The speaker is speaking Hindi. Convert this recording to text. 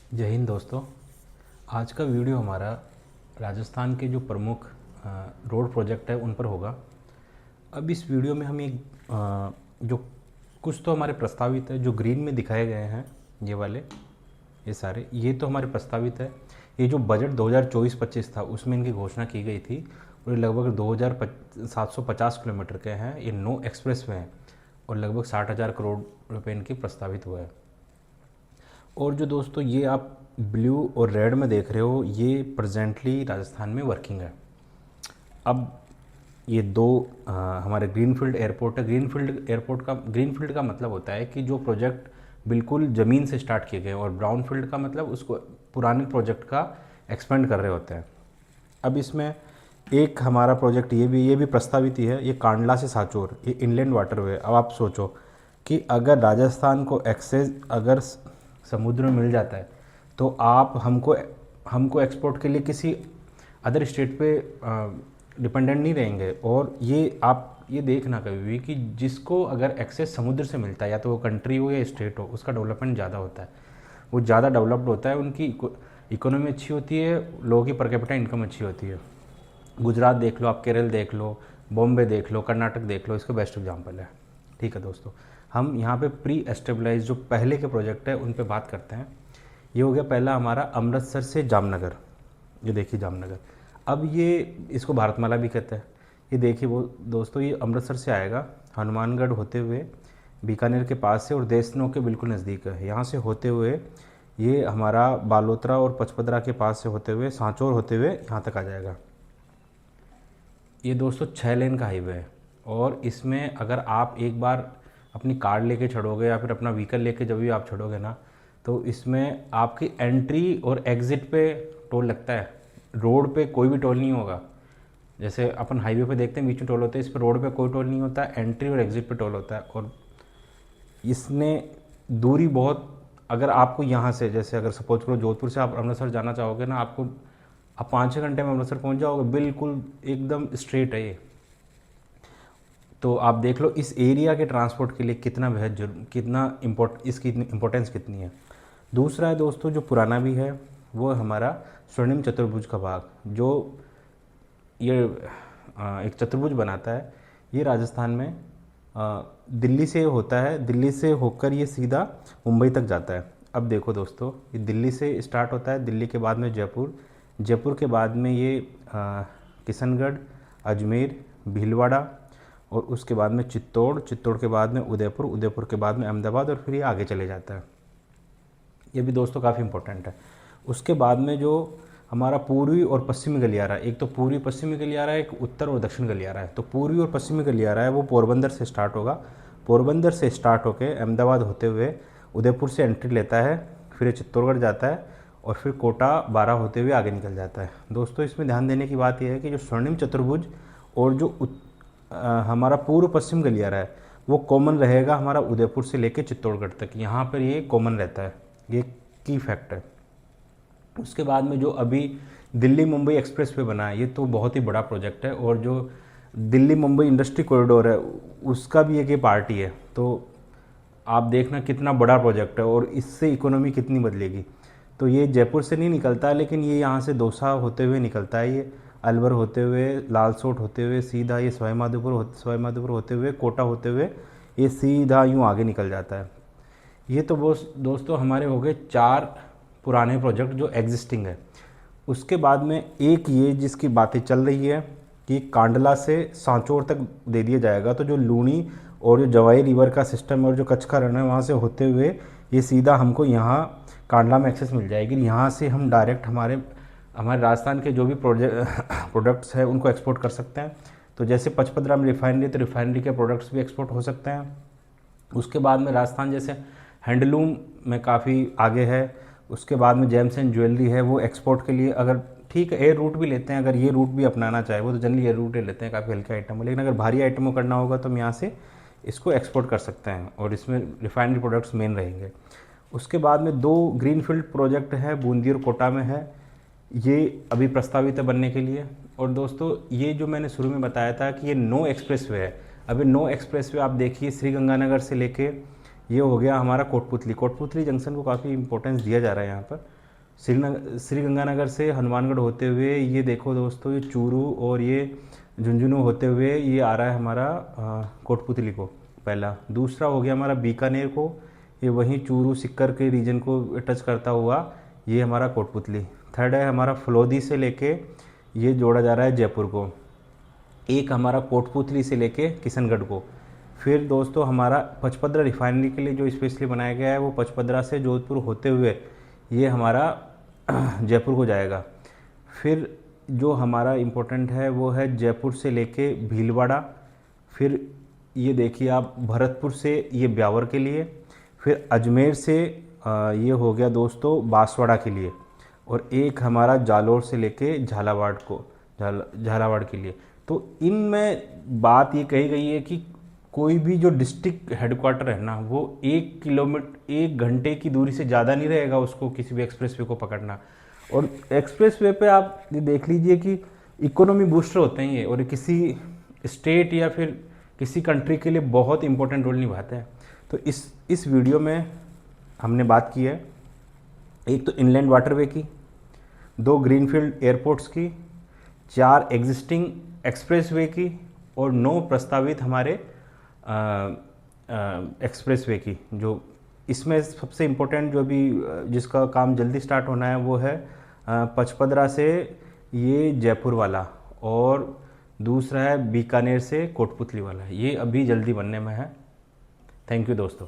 जय हिंद दोस्तों। आज का वीडियो हमारा राजस्थान के जो प्रमुख रोड प्रोजेक्ट है उन पर होगा। अब इस वीडियो में हम एक जो कुछ तो हमारे प्रस्तावित है, जो ग्रीन में दिखाए गए हैं ये वाले, ये सारे ये तो हमारे प्रस्तावित है। ये जो बजट 2024-25 था उसमें इनकी घोषणा की गई थी और ये लगभग 2750 किलोमीटर के हैं। ये 9 एक्सप्रेस वे हैं और लगभग 60,000 करोड़ रुपए इनकी प्रस्तावित हुआ है। और जो दोस्तों ये आप ब्लू और रेड में देख रहे हो, ये प्रेजेंटली राजस्थान में वर्किंग है। अब ये दो हमारे ग्रीनफील्ड एयरपोर्ट है। ग्रीनफील्ड का मतलब होता है कि जो प्रोजेक्ट बिल्कुल ज़मीन से स्टार्ट किए गए, और ब्राउनफील्ड का मतलब उसको पुराने प्रोजेक्ट का एक्सपेंड कर रहे होते हैं। अब इसमें एक हमारा प्रोजेक्ट ये भी प्रस्तावित ही है, ये कांडला से सांचौर, ये इनलैंड वाटरवे। अब आप सोचो कि अगर राजस्थान को एक्सेस अगर समुद्र में मिल जाता है तो आप हमको एक्सपोर्ट के लिए किसी अदर स्टेट पे डिपेंडेंट नहीं रहेंगे। और ये आप ये देखना कभी भी कि जिसको अगर एक्सेस समुद्र से मिलता है, या तो वो कंट्री हो या स्टेट हो, उसका डेवलपमेंट ज़्यादा होता है, वो ज़्यादा डेवलप्ड होता है, उनकी इकोनॉमी अच्छी होती है, लोगों की पर कैपिटा इनकम अच्छी होती है। गुजरात देख लो, आप केरल देख लो, बॉम्बे देख लो, कर्नाटक देख लो, इसका बेस्ट एग्जाम्पल है। ठीक है दोस्तों, हम यहाँ पे प्री एस्टेब्लाइज जो पहले के प्रोजेक्ट है उन पे बात करते हैं। ये हो गया पहला हमारा अमृतसर से जामनगर। ये देखिए जामनगर, अब ये इसको भारतमाला भी कहते हैं। ये देखिए वो दोस्तों, ये अमृतसर से आएगा, हनुमानगढ़ होते हुए बीकानेर के पास से और देसनों के बिल्कुल नज़दीक है। यहाँ से होते हुए ये हमारा बालोतरा और पचपदरा के पास से होते हुए सांचौर होते हुए यहाँ तक आ जाएगा। ये दोस्तों 6 लेन का हाईवे है और इसमें अगर आप एक बार अपनी कार लेके चढ़ोगे या फिर अपना व्हीकल लेके जब भी आप चढ़ोगे ना, तो इसमें आपकी एंट्री और एग्ज़िट पे टोल लगता है। रोड पे कोई भी टोल नहीं होगा। जैसे अपन हाईवे पे देखते हैं बीच में टोल होते हैं, इस पर रोड पे कोई टोल नहीं होता, एंट्री और एग्ज़िट पे टोल होता है। और इसने दूरी बहुत, अगर आपको यहाँ से जैसे अगर सपोज करो जोधपुर से आप अमृतसर जाना चाहोगे ना, आप 5-6 घंटे में अमृतसर पहुँच जाओगे, बिल्कुल एकदम स्ट्रेट है ये। तो आप देख लो इस एरिया के ट्रांसपोर्ट के लिए कितना इसकी इम्पोर्टेंस कितनी है। दूसरा है दोस्तों जो पुराना भी है, वो हमारा स्वर्णिम चतुर्भुज का भाग, जो ये एक चतुर्भुज बनाता है। ये राजस्थान में दिल्ली से होता है, दिल्ली से होकर ये सीधा मुंबई तक जाता है। अब देखो दोस्तों, ये दिल्ली से स्टार्ट होता है, दिल्ली के बाद में जयपुर, जयपुर के बाद में ये किशनगढ़, अजमेर, भीलवाड़ा, और उसके बाद में चित्तौड़, चित्तौड़ के बाद में उदयपुर, उदयपुर के बाद में अहमदाबाद, और फिर ये आगे चले जाता है। ये भी दोस्तों काफ़ी इंपॉर्टेंट है। उसके बाद में जो हमारा पूर्वी और पश्चिमी गलियारा, एक तो पूर्वी पश्चिमी गलियारा है, एक उत्तर और दक्षिण गलियारा है। तो पूर्वी और पश्चिमी गलियारा है वो पोरबंदर से स्टार्ट होगा, पोरबंदर से स्टार्ट होकर अहमदाबाद होते हुए उदयपुर से एंट्री लेता है, फिर चित्तौड़गढ़ जाता है और फिर कोटा 12 होते हुए आगे निकल जाता है। दोस्तों इसमें ध्यान देने की बात यह है कि जो स्वर्णिम चतुर्भुज और जो हमारा पूर्व पश्चिम गलियारा है वो कॉमन रहेगा हमारा उदयपुर से लेकर चित्तौड़गढ़ तक, यहाँ पर ये कॉमन रहता है, ये की फैक्ट है। उसके बाद में जो अभी दिल्ली मुंबई एक्सप्रेस वे बना है, ये तो बहुत ही बड़ा प्रोजेक्ट है, और जो दिल्ली मुंबई इंडस्ट्री कॉरिडोर है उसका भी एक ये पार्टी है। तो आप देखना कितना बड़ा प्रोजेक्ट है और इससे इकोनॉमी कितनी बदलेगी। तो ये जयपुर से नहीं निकलता है, लेकिन ये यहाँ से दौसा होते हुए निकलता है, ये अलवर होते हुए, लालसोट होते हुए सीधा ये सवाई माधोपुर होते हुए, कोटा होते हुए ये सीधा यूँ आगे निकल जाता है। ये तो दोस्तों हमारे हो गए 4 पुराने प्रोजेक्ट जो एग्जिस्टिंग है। उसके बाद में एक ये जिसकी बातें चल रही है कि कांडला से सांचौर तक दे दिया जाएगा, तो जो लूनी और जो जवाई रिवर का सिस्टम और जो कच्छ का रण है वहाँ से होते हुए ये सीधा हमको यहाँ कांडला में एक्सेस मिल जाएगी। यहाँ से हम डायरेक्ट हमारे राजस्थान के जो भी प्रोडक्ट्स हैं उनको एक्सपोर्ट कर सकते हैं। तो जैसे पचपदरा में रिफाइनरी, तो रिफाइनरी के प्रोडक्ट्स भी एक्सपोर्ट हो सकते हैं। उसके बाद में राजस्थान जैसे हैंडलूम में काफ़ी आगे है। उसके बाद में जेम्स एंड ज्वेलरी है, वो एक्सपोर्ट के लिए अगर ठीक है एयर रूट भी लेते हैं, अगर ये रूट भी अपनाना चाहे वो तो जनरली एयर रूट ले लेते हैं, काफ़ी हल्के आइटम हो। लेकिन अगर भारी आइटमों करना होगा तो हम यहाँ से इसको एक्सपोर्ट कर सकते हैं और इसमें रिफाइनरी प्रोडक्ट्स मेन रहेंगे। उसके बाद में 2 ग्रीनफील्ड प्रोजेक्ट है, बूंदी और कोटा में है, ये अभी प्रस्तावित है बनने के लिए। और दोस्तों ये जो मैंने शुरू में बताया था कि ये 9 एक्सप्रेसवे है। अभी 9 एक्सप्रेसवे आप देखिए, श्री गंगानगर से लेके ये हो गया हमारा कोटपुतली जंक्शन को काफ़ी इंपॉर्टेंस दिया जा रहा है यहाँ पर। श्रीगंगानगर से हनुमानगढ़ होते हुए ये देखो दोस्तों, ये चूरू और ये झुंझुनू होते हुए ये आ रहा है हमारा कोटपुतली को पहला। दूसरा हो गया हमारा बीकानेर को, ये वहीं चूरू सिक्कर के रीजन को टच करता हुआ ये हमारा कोटपुतली। थर्ड है हमारा फलोदी से लेके ये जोड़ा जा रहा है जयपुर को। एक हमारा कोटपुतली से लेके किशनगढ़ को। फिर दोस्तों हमारा पचपदरा रिफाइनरी के लिए जो स्पेशली बनाया गया है वो पचपदरा से जोधपुर होते हुए ये हमारा जयपुर को जाएगा। फिर जो हमारा इम्पोर्टेंट है वो है जयपुर से लेके भीलवाड़ा। फिर ये देखिए आप भरतपुर से ये ब्यावर के लिए। फिर अजमेर से ये हो गया दोस्तों बांसवाड़ा के लिए। और एक हमारा जालोर से लेके झालावाड़ के लिए। तो इनमें बात ये कही गई है कि कोई भी जो डिस्ट्रिक्ट हेडक्वार्टर है ना वो 1 घंटे की दूरी से ज़्यादा नहीं रहेगा उसको किसी भी एक्सप्रेसवे को पकड़ना। और एक्सप्रेसवे पे आप ये देख लीजिए कि इकोनॉमी बूस्टर होते हैं ये, और किसी स्टेट या फिर किसी कंट्री के लिए बहुत इंपॉर्टेंट रोल निभाते हैं। तो इस वीडियो में हमने बात की है एक तो इनलैंड वाटरवे की, 2 ग्रीनफील्ड एयरपोर्ट्स की, 4 एग्जिस्टिंग एक्सप्रेसवे की और 9 प्रस्तावित हमारे एक्सप्रेसवे की। जो इसमें सबसे इम्पोर्टेंट जो अभी जिसका काम जल्दी स्टार्ट होना है वो है पचपदरा से ये जयपुर वाला, और दूसरा है बीकानेर से कोटपुतली वाला। ये अभी जल्दी बनने में है। थैंक यू दोस्तों।